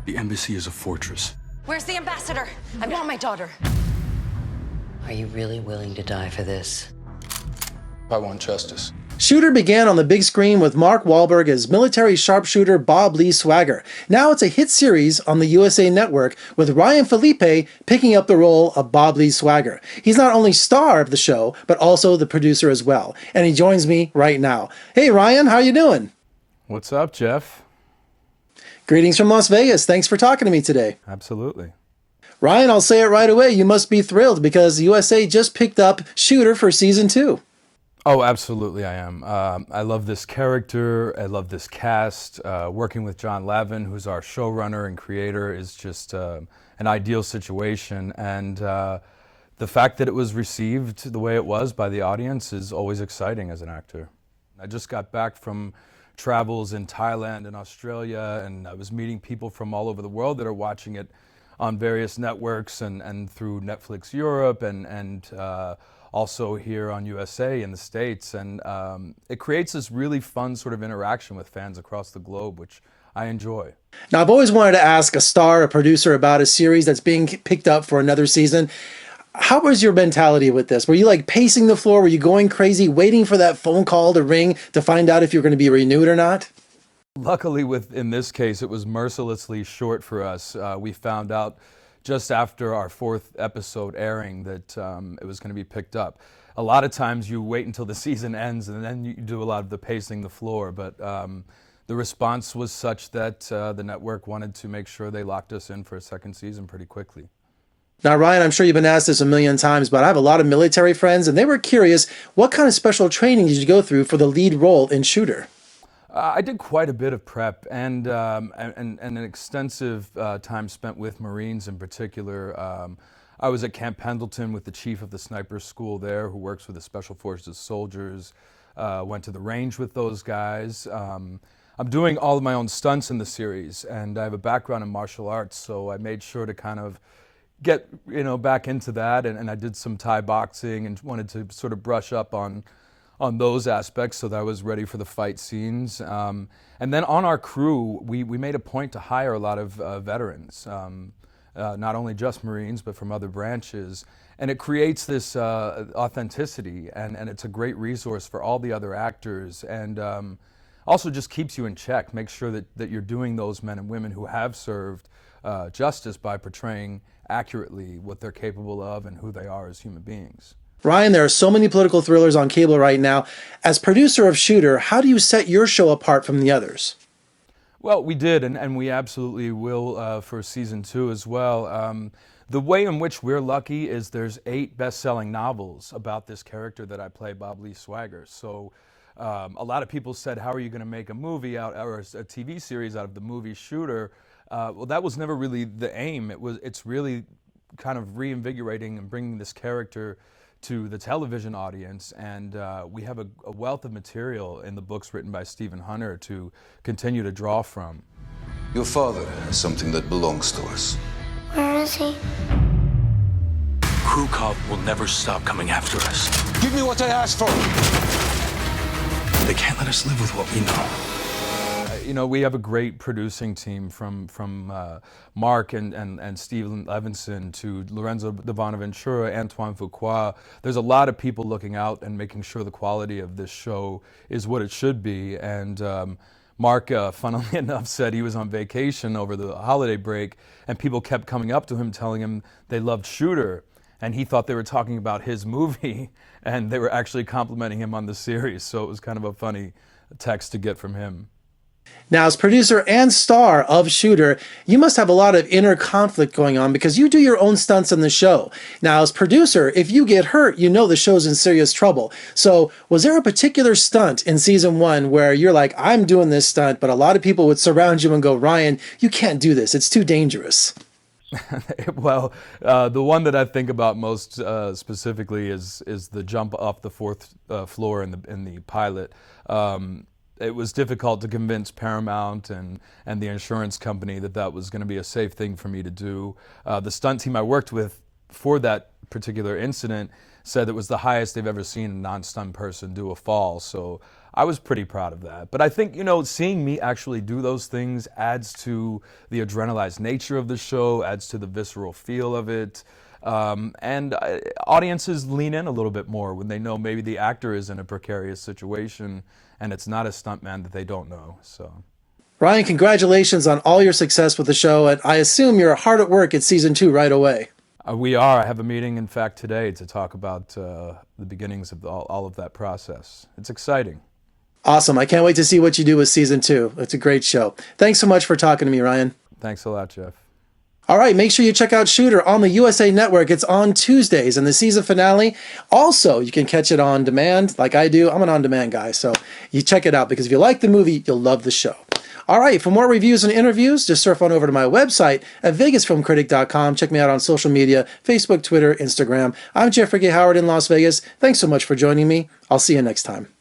The embassy is a fortress. Where's the ambassador? I want my daughter. Are you really willing to die for this? I want justice. Shooter began on the big screen with Mark Wahlberg as military sharpshooter Bob Lee Swagger. Now it's a hit series on the USA Network with Ryan Phillippe picking up the role of Bob Lee Swagger. He's not only star of the show, but also the producer as well. And he joins me right now. Hey Ryan, how you doing? What's up, Jeff? Greetings from Las Vegas. Thanks for talking to me today. Absolutely. Ryan, I'll say it right away. You must be thrilled because USA just picked up Shooter for season 2. Oh, absolutely I am. I love this character. I love this cast. Working with John Lavin, who's our showrunner and creator, is just an ideal situation. And the fact that it was received the way it was by the audience is always exciting as an actor. I just got back from travels in Thailand and Australia, and I was meeting people from all over the world that are watching it on various networks and through Netflix Europe and also here on USA in the States. And it creates this really fun sort of interaction with fans across the globe, which I enjoy. Now, I've always wanted to ask a star, a producer about a series that's being picked up for another season. How was your mentality with this? Were you like pacing the floor? Were you going crazy, waiting for that phone call to ring to find out if you're going to be renewed or not? Luckily, in this case, it was mercilessly short for us. We found out just after our 4th episode airing that it was going to be picked up. A lot of times you wait until the season ends and then you do a lot of the pacing the floor, but the response was such that the network wanted to make sure they locked us in for a 2nd season pretty quickly. Now, Ryan, I'm sure you've been asked this a million times, but I have a lot of military friends, and they were curious, what kind of special training did you go through for the lead role in Shooter? I did quite a bit of prep and an extensive time spent with Marines in particular. I was at Camp Pendleton with the chief of the sniper school there who works with the Special Forces soldiers, went to the range with those guys. I'm doing all of my own stunts in the series, and I have a background in martial arts, so I made sure to kind of get back into that, and I did some Thai boxing and wanted to sort of brush up on those aspects so that I was ready for the fight scenes. And then on our crew, we made a point to hire a lot of veterans, not only just Marines, but from other branches. And it creates this authenticity, and it's a great resource for all the other actors, and also just keeps you in check, makes sure that you're doing those men and women who have served justice by portraying accurately what they're capable of and who they are as human beings. Ryan, there are so many political thrillers on cable right now. As producer of Shooter, how do you set your show apart from the others? Well, we did, and we absolutely will for season 2 as well. The way in which we're lucky is there's 8 best-selling novels about this character that I play, Bob Lee Swagger. So a lot of people said, how are you going to make a movie out or a TV series out of the movie Shooter? Well, that was never really the aim. It's really kind of reinvigorating and bringing this character to the television audience, and we have a wealth of material in the books written by Stephen Hunter to continue to draw from. Your father has something that belongs to us. Where is he? Crew Cop will never stop coming after us. Give me what I asked for! They can't let us live with what we know. We have a great producing team from Mark and Stephen Levinson to Lorenzo de Bonaventura, Antoine Fuqua. There's a lot of people looking out and making sure the quality of this show is what it should be. And Mark, funnily enough, said he was on vacation over the holiday break, and people kept coming up to him telling him they loved Shooter. And he thought they were talking about his movie, and they were actually complimenting him on the series. So it was kind of a funny text to get from him. Now, as producer and star of Shooter, you must have a lot of inner conflict going on because you do your own stunts on the show. Now, as producer, if you get hurt, you know the show's in serious trouble. So was there a particular stunt in season 1 where you're like, I'm doing this stunt, but a lot of people would surround you and go, Ryan, you can't do this. It's too dangerous. Well, the one that I think about most specifically is the jump off the 4th floor in the pilot. It was difficult to convince Paramount and the insurance company that was going to be a safe thing for me to do. The stunt team I worked with for that particular incident said it was the highest they've ever seen a non-stunt person do a fall. So I was pretty proud of that. But I think, seeing me actually do those things adds to the adrenalized nature of the show, adds to the visceral feel of it. Audiences lean in a little bit more when they know maybe the actor is in a precarious situation and it's not a stuntman that they don't know. So, Ryan, congratulations on all your success with the show, and I assume you're hard at work at season 2 right away. We are. I have a meeting, in fact, today to talk about the beginnings of all of that process. It's exciting. Awesome. I can't wait to see what you do with season 2. It's a great show. Thanks so much for talking to me, Ryan. Thanks a lot, Jeff. All right, make sure you check out Shooter on the USA Network. It's on Tuesdays, and the season finale. Also, you can catch it on demand like I do. I'm an on-demand guy, so you check it out because if you like the movie, you'll love the show. All right, for more reviews and interviews, just surf on over to my website at vegasfilmcritic.com. Check me out on social media, Facebook, Twitter, Instagram. I'm Jeffrey K. Howard in Las Vegas. Thanks so much for joining me. I'll see you next time.